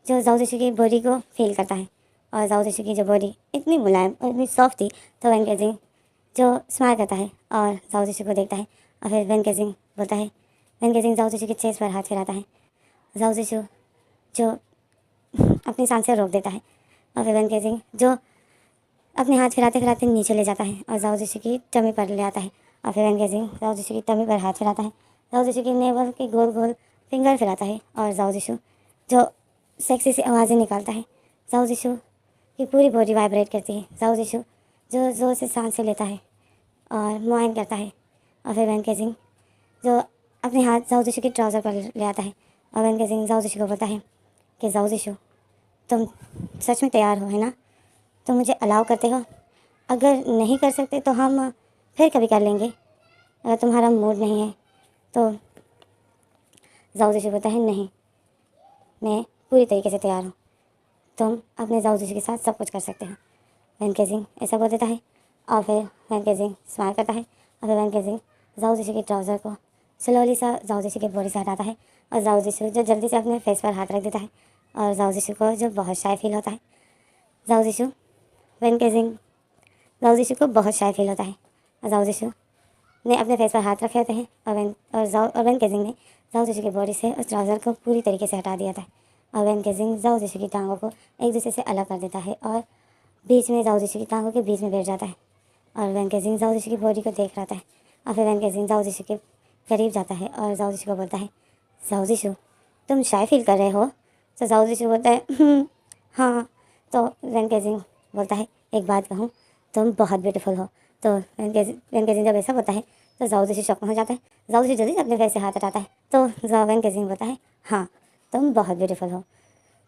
जो जाओ जिशु की बॉडी को फील करता है और जाओ जिशु की जो बॉडी इतनी मुलायम और इतनी सॉफ्ट थी, तो वैन के सिंह जो स्माइल करता है और जाओ जिशु को देखता है और फिर वैन के सिंह बोलता है, वैन के सिंह जाओ जिशु की चेस्ट पर हाथ फिराता है। जाओ जिशु जो अपनी सांसें रोक देता है और फिर वैन के सिंह जो अपने हाथ फिराते फिराते नीचे ले जाता है और जाओ जिशु की टमी पर ले आता है और फिर वैन के सिंह जाओ जिशु की टमी पर हाथ फिराता है, जाओ जिशु की नेवल के गोल गोल फिंगर फिराता है और जाओ जिशु जो सेक्सी सी आवाज़ें निकालता है। जाओ जिशु की पूरी बॉडी वाइब्रेट करती है, जाओ जिशु जो ज़ोर से सांसें लेता है और मुआयन करता है और फिर वैन के सिंह जो अपने हाथ जाओ जिशु की ट्राउज़र पर ले आता है और वैन के सिंह जाओ जिशु को बोलता है कि जाओ जिशु तुम सच में तैयार हो, है ना? तो मुझे अलाउ करते हो? अगर नहीं कर सकते तो हम फिर कभी कर लेंगे, अगर तुम्हारा मूड नहीं है तो। जाओ जिशु बोलता है नहीं, मैं पूरी तरीके से तैयार हूँ, तुम अपने जाओ जिशु के साथ सब कुछ कर सकते हो। वैन केजिंग ऐसा बोल देता है और फिर वैन केजिंग स्माइल करता है और फिर वैन केजिंग जाओ जिशु के ट्राउज़र को स्लोली सा जाओ जिशु के बॉडी से हटाता है और जाओ जिशु जो जल्दी से अपने फेस पर हाथ रख देता है और जाओ जिशु को जो बहुत शाय फील होता है। जाओ जिशु वैन केजिंग जाओ जिशु को बहुत शाय फील होता है और जाओ जिशु ने अपने फेस पर हाथ रखे होते हैं और वैन केजिंग ने जाओ जिशु की बॉडी से उस ट्राउज़र को पूरी तरीके से हटा दिया था और वैन केजिंग जाओ जिशु की टांगों को एक दूसरे से अलग कर देता है और बीच में जाओ जिशु की टांगों के बीच में बैठ जाता है और वैन केजिंग जाओ जिशु की बॉडी को देख रहा था और फिर वैन केजिंग जाओ जिशु के करीब जाता है और जाओ जिशु को बोलता है जाओ जिशु तुम शाय फील कर रहे हो? तो जाओ जिशु बोलता है हाँ। तो वैन केजिंग बोलता है एक बात कहूँ, तुम बहुत ब्यूटीफुल हो। तो वैन केजिंग जब ऐसा बोलता है तो जाओ जिशु शॉक में हो जाता है। जाओ जिशु जल्दी से अपने फेस से हाथ हटाता है तो वैन केजिंग बोलता है हाँ तुम बहुत ब्यूटीफुल हो।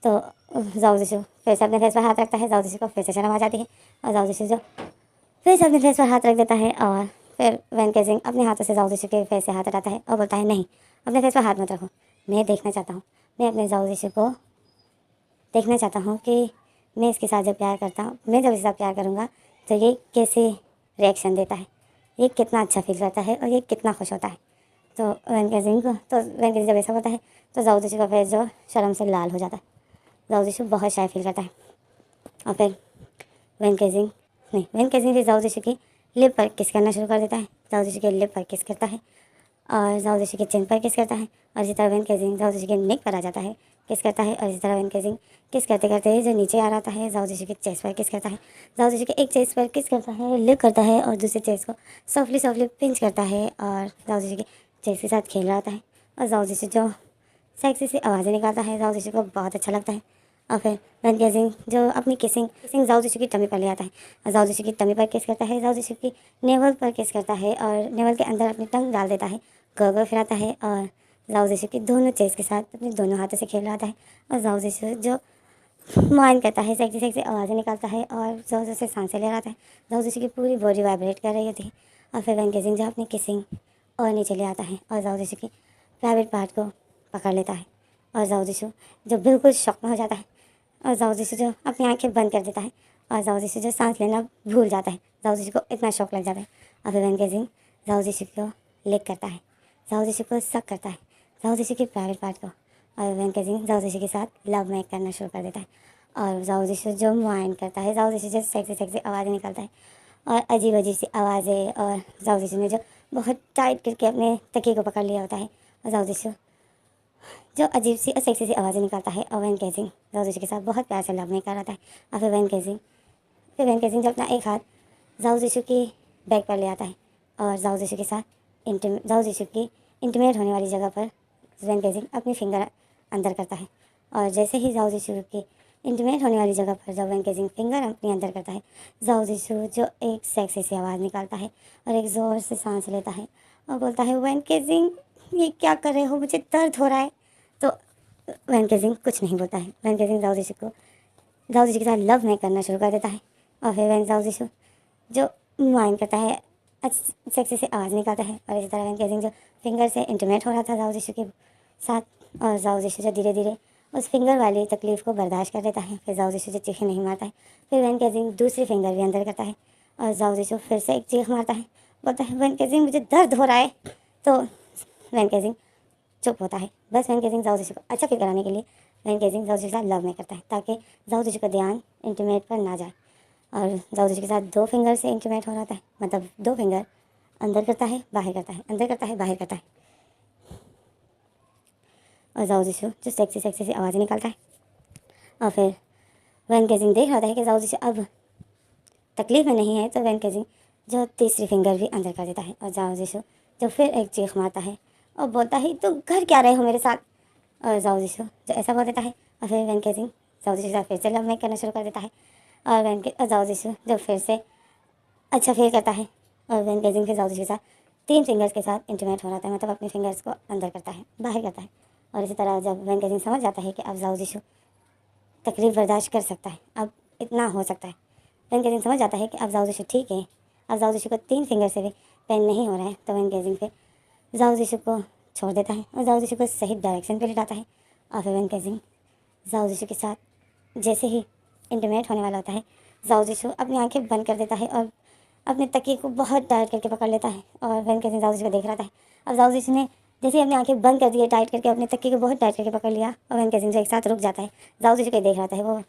तो जाओ जिशु फिर से अपने फेस पर हाथ रखता है। जाओ जिशु को फिर से शर्म आ जाती है और जाओ जिशु जो फिर से अपने फेस पर हाथ रख देता है और फिर वैन केजिंग अपने हाथों से जाओ जिशु के फेस से हाथ हटाता है और बोलता है नहीं, अपने फेस पर हाथ मत रखो, मैं देखना चाहता हूँ, मैं अपने जाओ जिशु को देखना चाहता हूँ कि मैं इसके साथ जब प्यार करता हूँ, मैं जब इसके साथ प्यार करूँगा तो ये कैसे रिएक्शन देता है, ये कितना अच्छा फील करता है और ये कितना खुश होता है। तो वैन केजिंग जब ऐसा होता है तो जाओ जिशु का फेस जो शर्म से लाल हो जाता है। जाओ जिशु बहुत शाय फील करता है और फिर वैन केजिंग फिर जाओ जिशु की लिप पर किस करना शुरू कर देता है। जाओ जिशु के लिप पर किस करता है और जाओ जिशु के चिन पर किस करता है और इसी तरह वैन केजिंग जाओ जिशु के नेक पर आ जाता है, किस करता है और इसी तरह वैन केजिंग किस करते करते जो नीचे आ रहा है जाओ जिशु के चेस्ट पर किस करता है। जाओ जिशु के एक चेस्ट पर किस करता है, लिप करता है और दूसरे चेस्ट को सॉफ्टली पिंच करता है और जाओ जिशु के चेस्ट के साथ खेल रहा है और जाओ जिशु जो सेक्सी सी आवाज़ें निकालता है जाओ जिशु को बहुत अच्छा लगता है। और फिर वैन केजिंग जो अपनी किसिंग जाओ जिशु की टमी पर ले आता है और जाओ जिशु की टमी पर किस करता है, जाओ जिशु की नेवल पर किस करता है और नेवल के अंदर अपनी टंग डाल देता है, गोल फिराता है और जाओ जिशु की दोनों चेस्ट के साथ अपने दोनों हाथों से खेल रहा है और जाओ जिशु जो मान करता है, सेक्सी आवाज़ें निकालता है और ज़ोर ज़ोर से सांसें ले रहा था। जाओ जिशु की पूरी बॉडी वाइब्रेट कर रही थी और फिर वैन केजिंग जो अपनी किसिंग और नीचे ले आता है और जाओ जिशु की प्राइवेट पार्ट को पकड़ लेता है और जाओ जिशु जो बिल्कुल शॉक में हो जाता है और जाओ जिशु जो अपनी आंखें बंद कर देता है और जाओ जिशु जो सांस लेना भूल जाता है। जाओ जिशु को इतना शौक लग जाता है और फिर वैन केजिंग जाओ जिशु को लिक करता है, जाओ जिशु को सक करता है, जाओ जिशु की प्राइवेट पार्ट को और वैन केजिंग जाओ जिशु के साथ लव मेक करना शुरू कर देता है और जाओ जिशु जो माइंड करता है, जाओ जिशु जो सेक्सी आवाज़ें निकालता है और अजीब सी आवाज़ें और जाओ जिशु ने जो बहुत टाइट करके अपने तकिए को पकड़ लिया होता है और जाओ जिशु जो अजीब सी और सेक्सी आवाज़ें निकालता है और वैन केजिंग जाओ जिशु के साथ बहुत प्यार से लव मेक कर रहा है और फिर वैन केजिंग जो अपना एक हाथ जाओ जिशु की बैग पर ले आता है और जाओ जिशु के साथ जाओ जिशु की इंटीमेट होने वाली जगह पर वैन केजिंग अपनी फिंगर अंदर करता है और जैसे ही जाओ जिशु की इंटीमेट होने वाली जगह पर जब वैन केजिंग फिंगर अपने अंदर करता है, जाओ जिशु जो एक सेक्सी सी आवाज़ निकालता है और एक ज़ोर से सांस लेता है और बोलता है वैन केजिंग ये क्या कर रहे हो, मुझे दर्द हो रहा है। तो वैन केजिंग कुछ नहीं बोलता है। वैन केजिंग जाओ जिशु के साथ लव में करना शुरू कर देता है और फिर जाओ जिशु जो माइंड करता है, सेक्सी से आवाज़ निकालता है और इसी तरह वैन केजिंग जो फिंगर से इंटीमेट हो रहा था जाओ जिशु के साथ और जाओ जिशु जो धीरे धीरे उस फिंगर वाली तकलीफ़ को बर्दाश्त कर लेता है। फिर जाओ जिशु जो चीखें नहीं मारता है, फिर वैन केजिंग दूसरी फिंगर भी अंदर करता है और जाओ जिशु फिर से एक चीख मारता है, बोलता है वैन केजिंग मुझे दर्द हो रहा है। तो वैन केजिंग चुप होता है। बस वैन केजिंग जाओ जिशु को अच्छा फील कराने के लिए वैन केजिंग जाओ जिशु के साथ लव में करता है ताकि जाओ जिशु का ध्यान इंटीमेट पर ना जाए और जाओ जिशु के साथ दो फिंगर से इंटीमेट हो रहा है, मतलब दो फिंगर अंदर करता है बाहर करता है, अंदर करता है बाहर करता है और जाओ जिशु जो सेक्सी सी आवाज़ें निकालता है और फिर वैन केजिंग देख रहा है कि जाओ जिशु अब तकलीफ़ में नहीं है तो वैन केजिंग जो तीसरी फिंगर भी अंदर कर देता है और जाओ जिशु जो फिर एक चीख मारता है और बोलता है तुम घर क्या रहे हो मेरे साथ। और जाओ जिशु जो ऐसा बोल देता है और फिर वैन केजिंग जाओ जिशु के साथ फिर से लव मेक करना शुरू कर देता है और जाओ जिशु जो फिर से अच्छा फील करता है और वैन केजिंग फिर जाओ जिशु के साथ 3 फिंगर्स के साथ इंटीमेट हो रहा है, मतलब अपने फिंगर्स को अंदर करता है बाहर करता है और इसी तरह जब वैन केजिंग समझ जाता है कि अब जाओ जिशु तकलीफ़ बर्दाश्त कर सकता है, अब इतना हो सकता है, वैन केजिंग समझ जाता है कि अब जाओ जिशु ठीक है, अब जाओ जिशु को 3 फिंगर से भी पेन नहीं हो रहा है तो वैन केजिंग फिर जाओ जिशु को छोड़ देता है और जाओ जिशु को सही डायरेक्शन पे लेटाता है। और फिर वैन केजिंग जाओ जिशु के साथ जैसे ही इंटीमेट होने वाला होता है, जाओ जिशु अपनी आंखें बंद कर देता है और अपने तकिए को बहुत टाइट करके पकड़ लेता है। और वैन केजिंग जाओ जिशु को देख रहा था। अब जाओ जिशु ने जैसे ही अपनी आंखें बंद कर दी है, टाइट करके अपने तकिए को बहुत टाइट करके पकड़ लिया और वैन केजिंग जो एक साथ रुक जाता है। जाओ जिशु को देख रहा था वो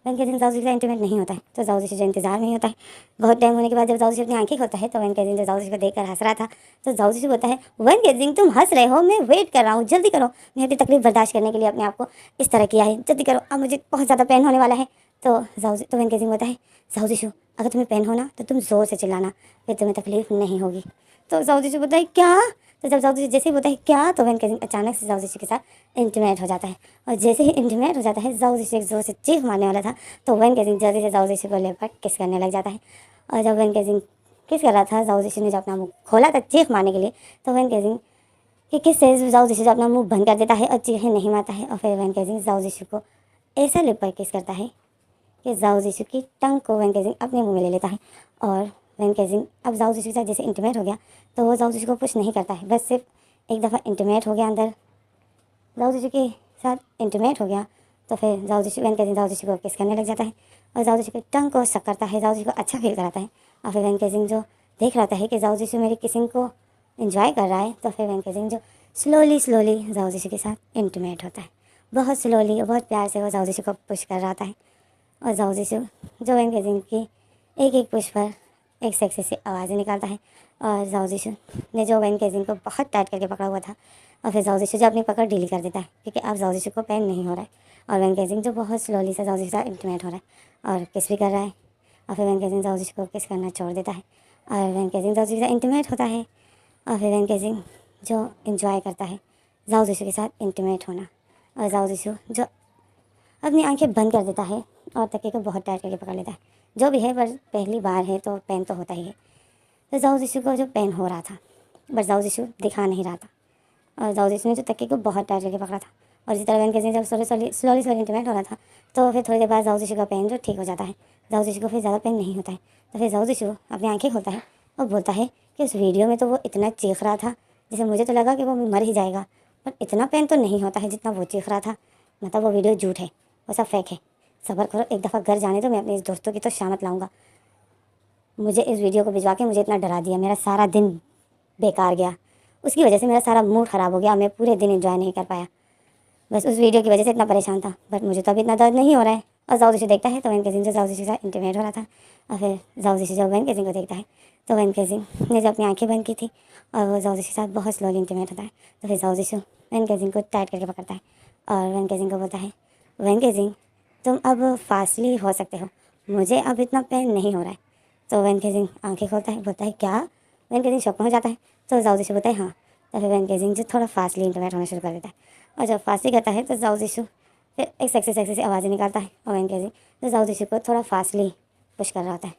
वैन केजिंग जाओ जिशु का इंटीमेट नहीं होता है, तो जाओ जिशु जो इंतजार नहीं होता है। बहुत टाइम होने के बाद जब जाओ जिशु अपनी आंखें खोलता है तो वैन केजिंग जो जाओ जिशु को देखकर हंस रहा था, तो जाओ जिशु बोलता है, वैन केजिंग तुम हंस रहे हो, मैं वेट कर रहा हूँ, जल्दी करो। मैं अपनी तकलीफ बर्दाश्त करने के लिए अपने आप को इस तरह किया है, जल्दी करो, अब मुझे बहुत ज़्यादा पेन होने वाला है। तो वैन केजिंग बोलता है, जाओ जिशु अगर तुम्हें पेन होना तो तुम ज़ोर से चिल्लाना, फिर तुम्हें तकलीफ नहीं होगी। तो जाओ जिशु बोलता है क्या? तो जब जाओ जिशु जैसे ही बोलता है क्या, तो वैन केजिंग अचानक से जाओ जिशु के साथ इंटीमेट हो जाता है। और जैसे ही इंटीमेट हो जाता है, जाओ जिशु एक जोर से चीख मारने वाला था, तो वैन केजिंग जल्दी से जाओ जिशु को लेकर किस करने लग जाता है। और जब वैन केजिंग किस कर रहा था, जाओ जिशु ने जब अपना मुँह खोला था चीख मारने के लिए, तो वैन केजिंग कि किस से जाओ जिशु अपना मुँह बंद कर देता है और चीखें नहीं मारता है। और फिर वैन केजिंग जाओ जिशु को ऐसा लिप पर किस करता है कि जाओ जिशु की टंग को वैन केजिंग अपने मुँह में ले लेता है। और वैन केजिंग अब जाओ जिशु के साथ जैसे इंटीमेट हो गया, तो वो जाओ जिशु को कुछ नहीं करता है, बस सिर्फ एक दफ़ा इंटीमेट हो गया अंदर, जाओ जिशु के साथ इंटीमेट हो गया, तो फिर जाओ जिशु वैन केजिंग जाओ जिशु को किस करने लग जाता है और जाओ जिशु की टंग को सक करता है, जाओ जिशु को अच्छा फील कराता है। और फिर वैन केजिंग जो देख रहा है कि जाओ जिशु मेरी किसिंग को एंजॉय कर रहा है, तो फिर वैन केजिंग जो स्लोली जाओ जिशु के साथ इंटीमेट होता है, बहुत स्लोली और बहुत प्यार से वो जाओ जिशु को पुश कर रहा है। और जाओ जिशु जो वैन केजिंग की एक एक पुश पर एक सेक्सी सी आवाज़ें निकालता है। और जाओ जिशु ने जो वैन केजिंग को बहुत टाइट करके पकड़ा हुआ था, और फिर जाओ जिशु जो अपनी पकड़ ढीली कर देता है क्योंकि अब जाओ जिशु को पेन नहीं हो रहा है। और वैन केजिंग जो बहुत स्लोली से जाओ जिशु का इंटीमेट हो रहा है और किस भी कर रहा है। और फिर वैन केजिंग जाओ जिशु को किस करना छोड़ देता है और वैन केजिंग जाओ जिशु का इंटीमेट होता है। और फिर वैन केजिंग जो इंजॉय करता है जाओ जिशु के साथ इंटीमेट होना। और जाओ जिशु जो अपनी आंखें बंद कर देता है और तकिए को बहुत टाइट करके पकड़ लेता है, जो भी है, पर पहली बार है तो पेन तो होता ही है। तो जाओ जिशु को जो पेन हो रहा था, बस जाओ जिशु दिखा नहीं रहा था। और जाओ जिशु ने जो तकिए को बहुत टाइट करके पकड़ा था, और इसी तरह वैन केजिंग जब स्लोली इंटीमेट हो रहा था, तो फिर थोड़ी देर बाद जाओ जिशु का पेन जो ठीक हो जाता है, जाओ जिशु को फिर ज़्यादा पेन नहीं होता है। तो फिर जाओ जिशु अपनी आंखें खोलता है और बोलता है कि उस वीडियो में तो वो इतना चीख रहा था, जैसे मुझे तो लगा कि वो मर ही जाएगा, पर इतना पेन तो नहीं होता है जितना वो चीख रहा था, मतलब वो वीडियो झूठ है, वो सब फेक है। सब्र करो, एक दफ़ा घर जाने तो मैं अपने इस दोस्तों की तो शामत लाऊंगा। मुझे इस वीडियो को भिजवा के मुझे इतना डरा दिया, मेरा सारा दिन बेकार गया, उसकी वजह से मेरा सारा मूड ख़राब हो गया, मैं पूरे दिन एंजॉय नहीं कर पाया, बस उस वीडियो की वजह से इतना परेशान था, बट मुझे तो अभी इतना दर्द नहीं हो रहा है। और जाओ जिशु देखता है तो वैन केजिंग जो जाओ जिशु के साथ इंटीमेट हो रहा था। और फिर जाओ जिशु जब वैन केजिंग को देखता है, तो वैन केजिंग ने जो अपनी आंखें बंद की थी और वो जाओ जिशु के साथ बहुत स्लोली इंटीमेट होता है, तो फिर जाओ जिशु वैन केजिंग को टाइट करके पकड़ता है और वैन केजिंग को बोलता है, वैन केजिंग तुम अब फास्टली हो सकते हो, मुझे अब इतना पेन नहीं हो रहा है। तो वैन केजिंग आंखें खोलता है, बोलता है क्या? वैन केजिंग शॉक में हो जाता है। तो जाओ जिशु बोलता है हाँ। तो फिर वैन केजिंग जो थोड़ा फास्टली इंटीमेट होना शुरू कर देता है, और जब फास्टली करता है तो जाओ जिशु फिर एक सेक्सी सी आवाज़ें निकालता है और वैन केजिंग तो जाओ जिशु को थोड़ा फास्टली पुश कर रहा होता है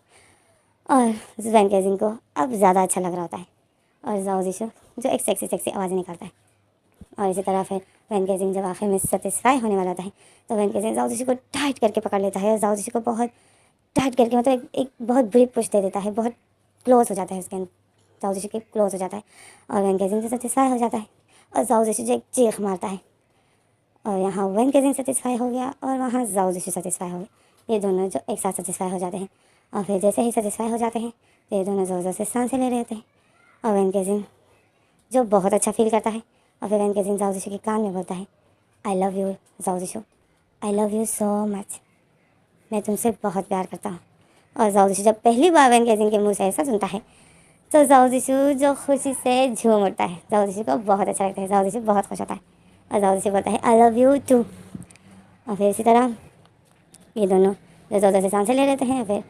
और वैन केजिंग को अब ज़्यादा अच्छा लग रहा होता है। और जाओ जिशु जो एक सेक्सी आवाज़ें निकालता है, और इसी तरह फिर वैन केजिंग जब आखिर में सेटिस्फाई होने वाला होता है, तो वैन केजिंग जाओ जिशु को टाइट करके पकड़ लेता है और जाओ जिशु को बहुत टाइट करके, मतलब एक बहुत बुरी पुश दे देता है, बहुत क्लोज हो जाता है उसके जाओ जिशु के क्लोज हो जाता है और वैन केजिंग से सेटिस्फाई हो जाता है। और जाओ जिशु जो एक चीख मारता है, और यहाँ वैन केजिंग सेटिस्फाई हो गया और वहाँ जाओ जिशु सेटिस्फाई हो गया, ये दोनों जो एक साथ सेटिस्फाई हो जाते हैं। और फिर जैसे ही सेटिस्फाई हो जाते हैं तो ये दोनों ज़ोर ज़ोर से सांसें ले रहे होते हैं और वैन केजिंग जो बहुत अच्छा फील करता है। और फिर वैन केजिंग जाओ जिशु के कान में बोलता है, आई लव यू जाओ जिशु, I love you so much, मैं तुमसे बहुत प्यार करता हूँ। और जाओ जिशु जब पहली बार वैन केजिंग के मुँह से ऐसा सुनता है, तो जाओ जिशु जो खुशी से झूम उठता है, जाओ जिशु को बहुत अच्छा लगता है, जाओ जिशु बहुत खुश होता है और जाओ जिशु बोलता है आई लव यू टू। और फिर इसी तरह ये दोनों जो ज़ोर ज़ोर से सांसें ले लेते हैं। फिर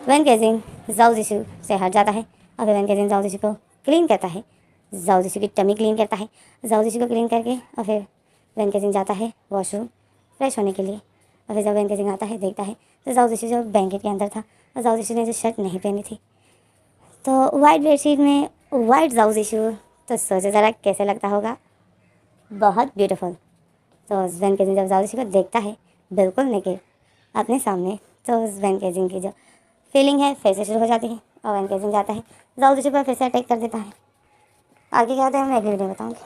वैन केजिंग जाओ जिशु से हट जाता है और फिर वैन केजिंग जाओ जिशु को क्लीन करता है, जाओ जिशु की टमी क्लीन करता है, जाओ जिशु को क्लीन करके और फिर वैन केजिंग जाता है वॉशरूम फ्रेश होने के लिए। और फिर जब वैन केजिंग आता है देखता है तो जाओ जिशु जो ब्लैंकेट के अंदर था और जाओ जिशु ने जो शर्ट नहीं पहनी थी, तो वाइट बेडशीट में वाइट जाओ जिशु, तो सोचो ज़रा कैसे लगता होगा, बहुत ब्यूटीफुल। तो वैन केजिंग जब जाओ जिशु को देखता है बिल्कुल नेकेड अपने सामने, तो वैन केजिंग की जो फीलिंग है फिर से शुरू हो जाती है और वैन केजिंग जाता है जाओ जिशु पर फिर से अटैक कर देता है। आगे क्या होता है मैं अगली वीडियो में बताऊँगी।